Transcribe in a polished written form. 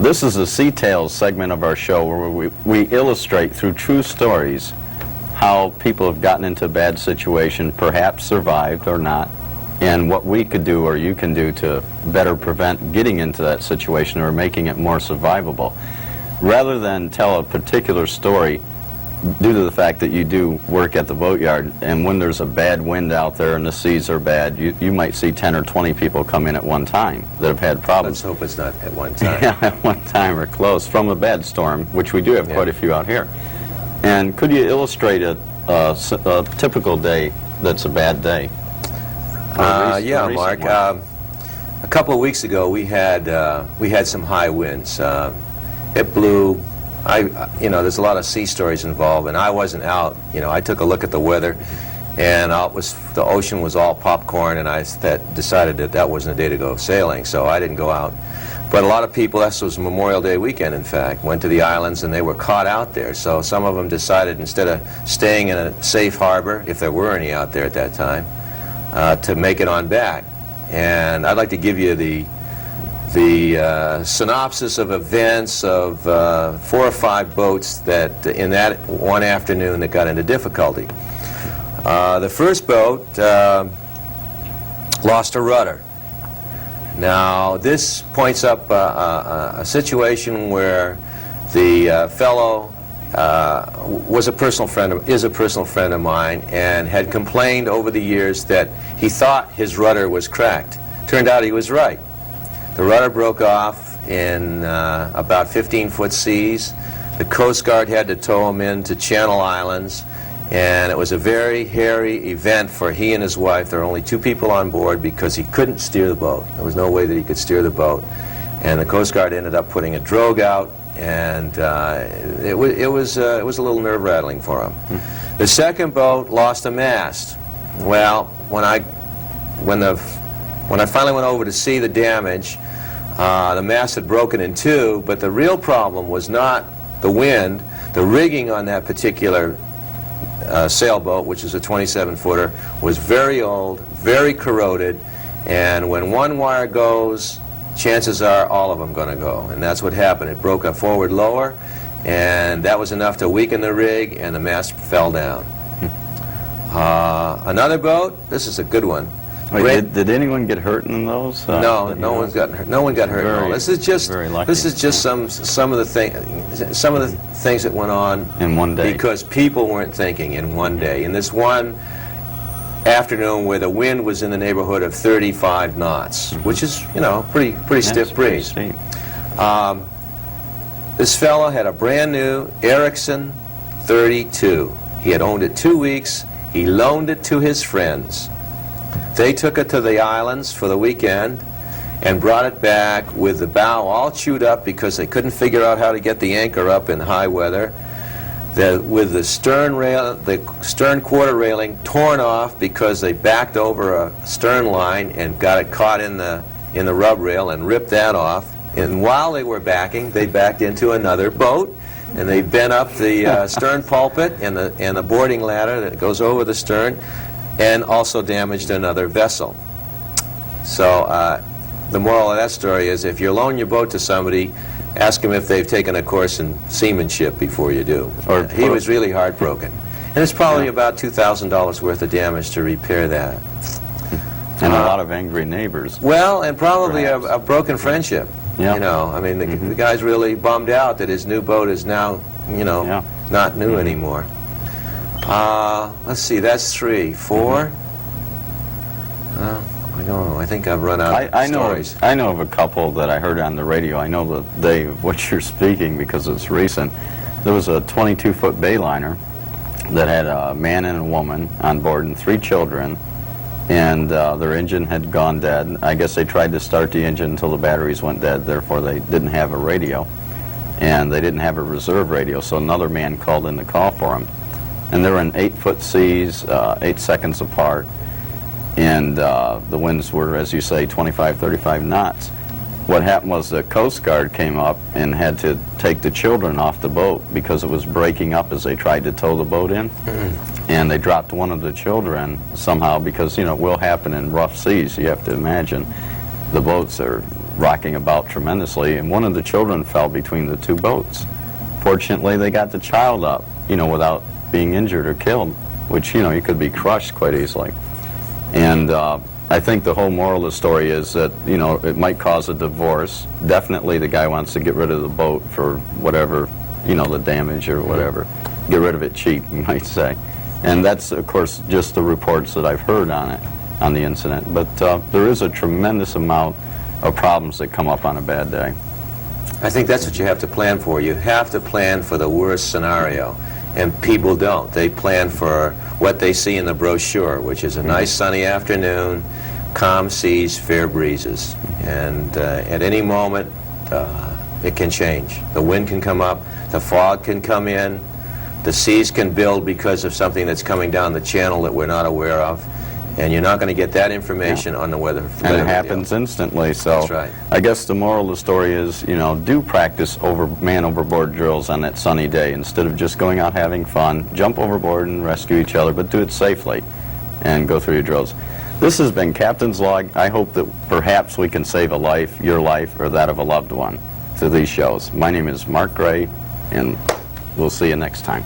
This is the Sea Tales segment of our show where we illustrate through true stories how people have gotten into a bad situation, perhaps survived or not, and what we could do or you can do to better prevent getting into that situation or making it more survivable. Rather than tell a particular story, due to the fact that you do work at the boatyard, and when there's a bad wind out there and the seas are bad, you might see 10 or 20 people come in at one time that have had problems. Let's hope it's not at one time. Yeah, at one time or close, from a bad storm, which we do have quite a few out here. And could you illustrate a typical day that's a bad day? Yeah, Mark. A couple of weeks ago, we had some high winds. It blew. There's a lot of sea stories involved, and I wasn't out. I took a look at the weather, and the ocean was all popcorn, and I decided that wasn't a day to go sailing, so I didn't go out. But a lot of people, this was Memorial Day weekend, in fact, went to the islands, and they were caught out there. So some of them decided, instead of staying in a safe harbor, if there were any out there at that time, to make it on back. And I'd like to give you the synopsis of events of 4 or 5 boats that in that one afternoon that got into difficulty. The first boat lost a rudder. Now this points up a situation where the fellow is a personal friend of mine, and had complained over the years that he thought his rudder was cracked. Turned out he was right. The rudder broke off in about 15-foot seas. The Coast Guard had to tow him into Channel Islands, and it was a very hairy event for he and his wife. There were only 2 people on board because he couldn't steer the boat. There was no way that he could steer the boat. And the Coast Guard ended up putting a drogue out, and it was a little nerve-rattling for him. The second boat lost a mast. Well, when I finally went over to see the damage, the mast had broken in 2, but the real problem was not the wind. The rigging on that particular sailboat, which is a 27-footer, was very old, very corroded, and when one wire goes, chances are all of them going to go. And that's what happened. It broke a forward lower, and that was enough to weaken the rig, and the mast fell down. Another boat, this is a good one. Wait, did anyone get hurt in those? No, no one got hurt. No one got hurt. No. This is just some of the things that went on in one day because people weren't thinking in one day. In this one afternoon, where the wind was in the neighborhood of 35 knots, which is pretty stiff breeze. This fellow had a brand new Ericsson 32. He had owned it 2 weeks. He loaned it to his friends. They took it to the islands for the weekend and brought it back with the bow all chewed up because they couldn't figure out how to get the anchor up in high weather. With the stern quarter railing torn off because they backed over a stern line and got it caught in the rub rail and ripped that off. And while they were backing, they backed into another boat, and they bent up the stern pulpit and the boarding ladder that goes over the stern, and also damaged another vessel. So the moral of that story is, if you loan your boat to somebody, ask them if they've taken a course in seamanship before you do. He was really heartbroken. And it's probably about $2,000 worth of damage to repair that. And a lot of angry neighbors. Well, and probably a broken friendship. Yeah. I mean, the guy's really bummed out that his new boat is now, not new anymore. Let's see, that's 3. 4? I don't know. I think I've run out of stories. I know of a couple that I heard on the radio. I know the day of which you're speaking because it's recent. There was a 22-foot bayliner that had a man and a woman on board and 3 children, and their engine had gone dead. I guess they tried to start the engine until the batteries went dead, therefore they didn't have a radio. And they didn't have a reserve radio, so another man called in to call for them. And they were in 8-foot seas, 8 seconds apart, and the winds were, as you say, 25, 35 knots. What happened was the Coast Guard came up and had to take the children off the boat because it was breaking up as they tried to tow the boat in. And they dropped one of the children somehow because, it will happen in rough seas. You have to imagine the boats are rocking about tremendously, and one of the children fell between the two boats. Fortunately, they got the child up, without being injured or killed, which, you could be crushed quite easily. And I think the whole moral of the story is that, it might cause a divorce. Definitely the guy wants to get rid of the boat for whatever, the damage or whatever. Get rid of it cheap, you might say. And that's, of course, just the reports that I've heard on it, on the incident. But there is a tremendous amount of problems that come up on a bad day. I think that's what you have to plan for. You have to plan for the worst scenario. And people don't. They plan for what they see in the brochure, which is a nice sunny afternoon, calm seas, fair breezes. And at any moment, it can change. The wind can come up, the fog can come in, the seas can build because of something that's coming down the channel that we're not aware of. And you're not going to get that information on the weather. And it happens instantly. So that's right. I guess the moral of the story is, do practice man overboard drills on that sunny day instead of just going out having fun. Jump overboard and rescue each other, but do it safely and go through your drills. This has been Captain's Log. I hope that perhaps we can save a life, your life, or that of a loved one through these shows. My name is Mark Gray, and we'll see you next time.